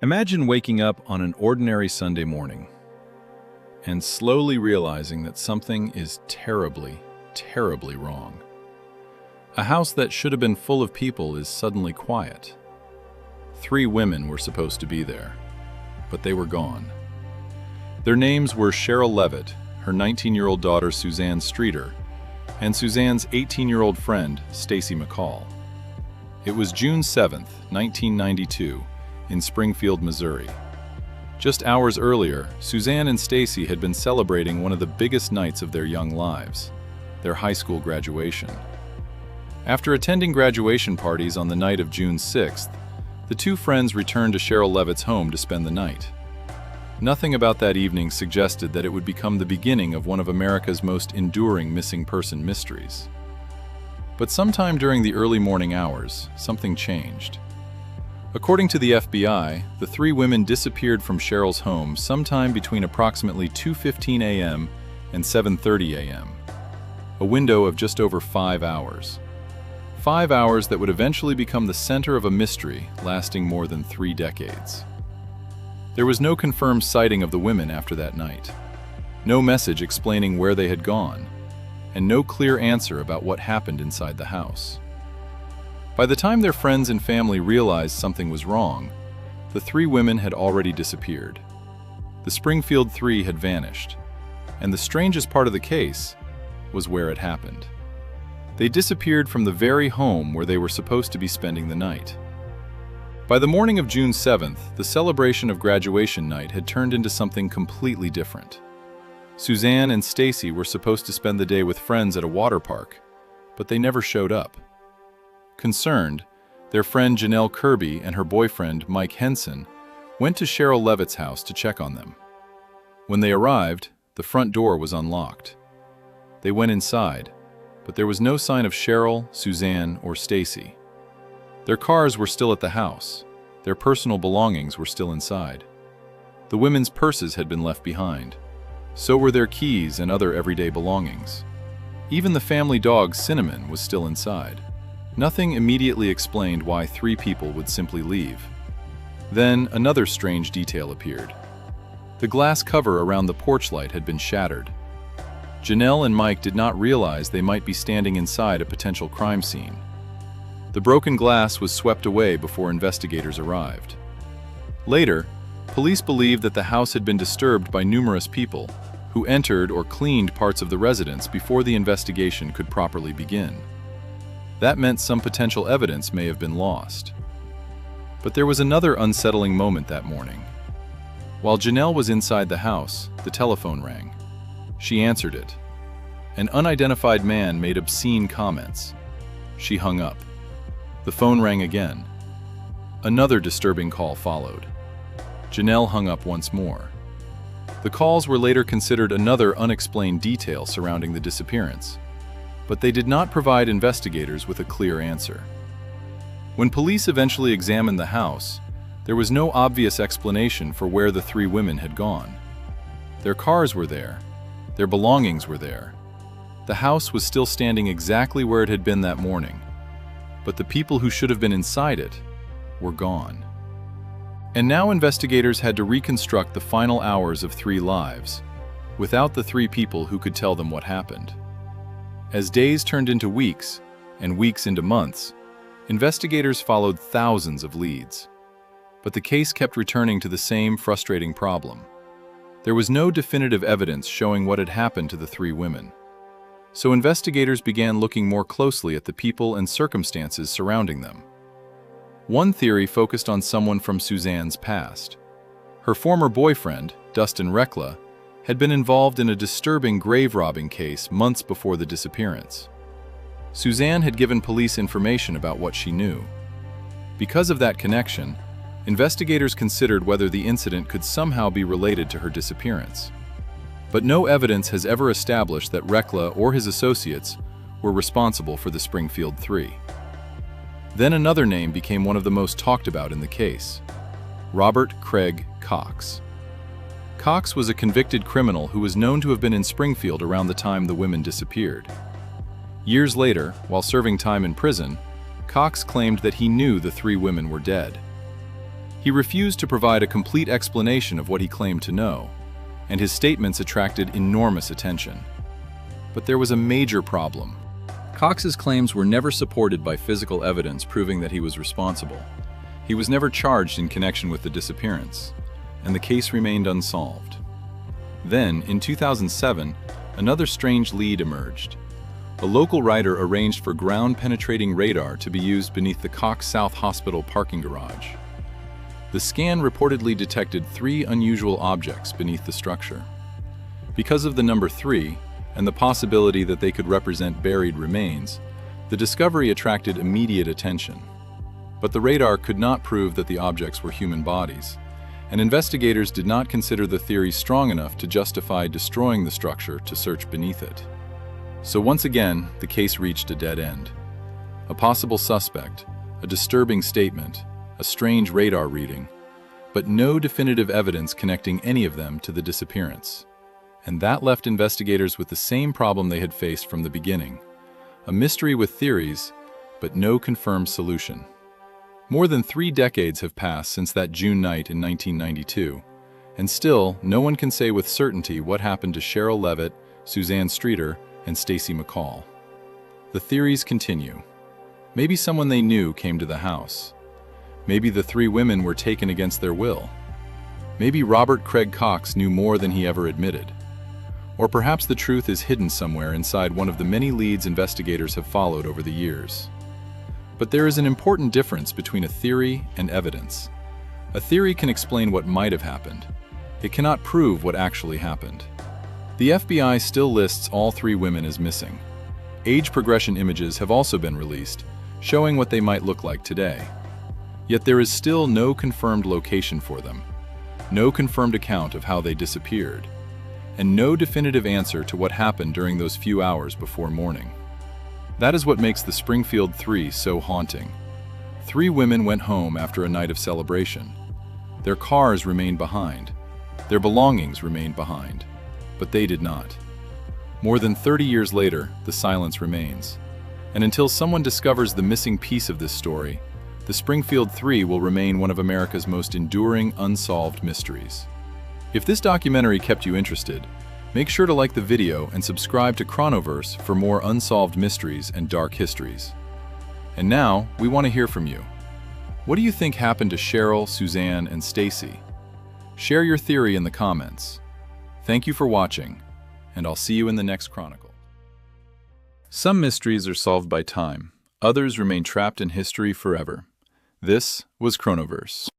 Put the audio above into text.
Imagine waking up on an ordinary Sunday morning and slowly realizing that something is terribly, terribly wrong. A house that should have been full of people is suddenly quiet. 3 women were supposed to be there, but they were gone. Their names were Sherrill Levitt, her 19-year-old daughter Suzanne Streeter, and Suzanne's 18-year-old friend Stacy McCall. It was June 7th, 1992, in Springfield, Missouri. Just hours earlier, Suzanne and Stacy had been celebrating one of the biggest nights of their young lives, their high school graduation. After attending graduation parties on the night of June 6th, the 2 friends returned to Sherrill Levitt's home to spend the night. Nothing about that evening suggested that it would become the beginning of one of America's most enduring missing person mysteries. But sometime during the early morning hours, something changed. According to the FBI, the 3 women disappeared from Sherrill's home sometime between approximately 2:15 a.m. and 7:30 a.m., a window of just over 5 hours. 5 hours that would eventually become the center of a mystery lasting more than 3 decades. There was no confirmed sighting of the women after that night, no message explaining where they had gone, and no clear answer about what happened inside the house. By the time their friends and family realized something was wrong, the 3 women had already disappeared. The Springfield 3 had vanished, and the strangest part of the case was where it happened. They disappeared from the very home where they were supposed to be spending the night. By the morning of June 7th, the celebration of graduation night had turned into something completely different. Suzanne and Stacy were supposed to spend the day with friends at a water park, but they never showed up. Concerned, their friend Janelle Kirby and her boyfriend Mike Henson went to Sherrill Levitt's house to check on them. When they arrived, the front door was unlocked. They went inside, but there was no sign of Sherrill, Suzanne, or Stacy. Their cars were still at the house. Their personal belongings were still inside. The women's purses had been left behind. So were their keys and other everyday belongings. Even the family dog Cinnamon was still inside. Nothing immediately explained why 3 people would simply leave. Then another strange detail appeared. The glass cover around the porch light had been shattered. Janelle and Mike did not realize they might be standing inside a potential crime scene. The broken glass was swept away before investigators arrived. Later, police believed that the house had been disturbed by numerous people who entered or cleaned parts of the residence before the investigation could properly begin. That meant some potential evidence may have been lost. But there was another unsettling moment that morning. While Janelle was inside the house, the telephone rang. She answered it. An unidentified man made obscene comments. She hung up. The phone rang again. Another disturbing call followed. Janelle hung up once more. The calls were later considered another unexplained detail surrounding the disappearance, but they did not provide investigators with a clear answer. When police eventually examined the house, there was no obvious explanation for where the 3 women had gone. Their cars were there. Their belongings were there. The house was still standing exactly where it had been that morning, but the people who should have been inside it were gone. And now investigators had to reconstruct the final hours of 3 lives, without the 3 people who could tell them what happened. As days turned into weeks, and weeks into months, investigators followed thousands of leads. But the case kept returning to the same frustrating problem. There was no definitive evidence showing what had happened to the 3 women. So investigators began looking more closely at the people and circumstances surrounding them. One theory focused on someone from Suzanne's past. Her former boyfriend, Dustin Rekla, had been involved in a disturbing grave robbing case months before the disappearance. Suzanne had given police information about what she knew. Because of that connection, investigators considered whether the incident could somehow be related to her disappearance. But no evidence has ever established that Rekla or his associates were responsible for the Springfield 3. Then another name became one of the most talked about in the case: Robert Craig Cox. Cox was a convicted criminal who was known to have been in Springfield around the time the women disappeared. Years later, while serving time in prison, Cox claimed that he knew the 3 women were dead. He refused to provide a complete explanation of what he claimed to know, and his statements attracted enormous attention. But there was a major problem. Cox's claims were never supported by physical evidence proving that he was responsible. He was never charged in connection with the disappearance, and the case remained unsolved. Then, in 2007, another strange lead emerged. A local writer arranged for ground-penetrating radar to be used beneath the Cox South Hospital parking garage. The scan reportedly detected 3 unusual objects beneath the structure. Because of the number 3, and the possibility that they could represent buried remains, the discovery attracted immediate attention. But the radar could not prove that the objects were human bodies, and investigators did not consider the theory strong enough to justify destroying the structure to search beneath it. So once again, the case reached a dead end. A possible suspect, a disturbing statement, a strange radar reading, but no definitive evidence connecting any of them to the disappearance. And that left investigators with the same problem they had faced from the beginning: a mystery with theories, but no confirmed solution. More than 3 decades have passed since that June night in 1992, and still no one can say with certainty what happened to Sherrill Levitt, Suzanne Streeter, and Stacy McCall. The theories continue. Maybe someone they knew came to the house. Maybe the 3 women were taken against their will. Maybe Robert Craig Cox knew more than he ever admitted. Or perhaps the truth is hidden somewhere inside one of the many leads investigators have followed over the years. But there is an important difference between a theory and evidence. A theory can explain what might have happened. It cannot prove what actually happened. The FBI still lists all 3 women as missing. Age progression images have also been released, showing what they might look like today. Yet there is still no confirmed location for them, no confirmed account of how they disappeared, and no definitive answer to what happened during those few hours before morning. That is what makes the Springfield 3 so haunting. 3 women went home after a night of celebration. Their cars remained behind. Their belongings remained behind. But they did not. More than 30 years later, the silence remains. And until someone discovers the missing piece of this story, the Springfield 3 will remain one of America's most enduring unsolved mysteries. If this documentary kept you interested, make sure to like the video and subscribe to ChronoVerse for more unsolved mysteries and dark histories. And now, we want to hear from you. What do you think happened to Sherrill, Suzanne, and Stacy? Share your theory in the comments. Thank you for watching, and I'll see you in the next Chronicle. Some mysteries are solved by time. Others remain trapped in history forever. This was ChronoVerse.